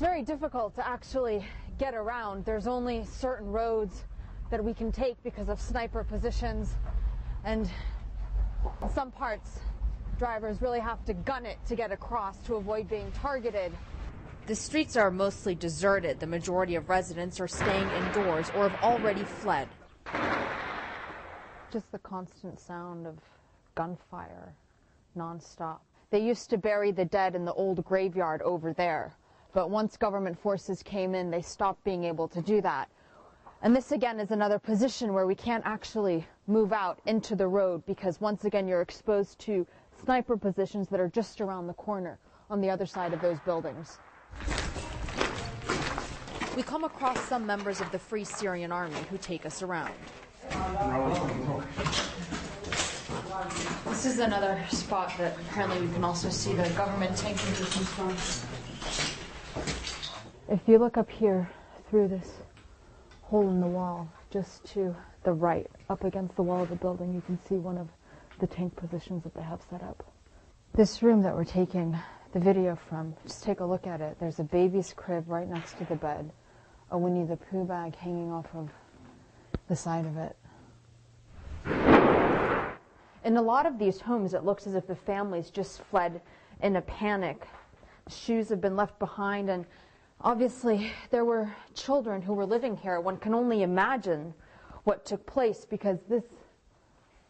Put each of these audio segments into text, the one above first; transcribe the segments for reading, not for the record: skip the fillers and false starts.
very difficult to actually get around. There's only certain roads that we can take because of sniper positions, and in some parts drivers really have to gun it to get across to avoid being targeted. The streets are mostly deserted. The majority of residents are staying indoors or have already fled. Just the constant sound of gunfire nonstop. They used to bury the dead in the old graveyard over there, but once government forces came in, they stopped being able to do that. And this again is another position where we can't actually move out into the road because once again you're exposed to sniper positions that are just around the corner on the other side of those buildings. We come across some members of the Free Syrian Army who take us around. This is another spot that apparently we can also see the government tank positions from. If you look up here through this hole in the wall, just to the right, up against the wall of the building, you can see one of the tank positions that they have set up. This room that we're taking the video from, just take a look at it. There's a baby's crib right next to the bed, a Winnie the Pooh bag hanging off of the side of it. In a lot of these homes, it looks as if the families just fled in a panic. Shoes have been left behind, and obviously there were children who were living here. One can only imagine what took place because this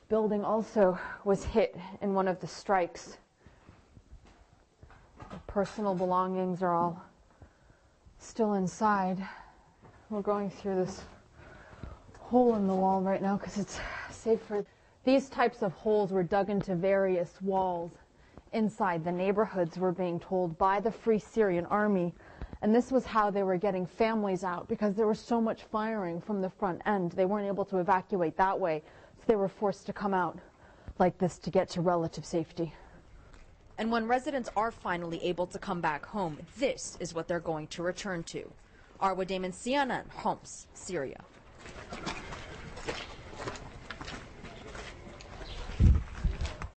building also was hit in one of the strikes. The personal belongings are all still inside. We're going through this hole in the wall right now because it's safer. These types of holes were dug into various walls inside the neighborhoods, we're being told, by the Free Syrian Army. And this was how they were getting families out because there was so much firing from the front end. They weren't able to evacuate that way, so they were forced to come out like this to get to relative safety. And when residents are finally able to come back home, this is what they're going to return to. Arwa Damon, CNN, Homs, Syria.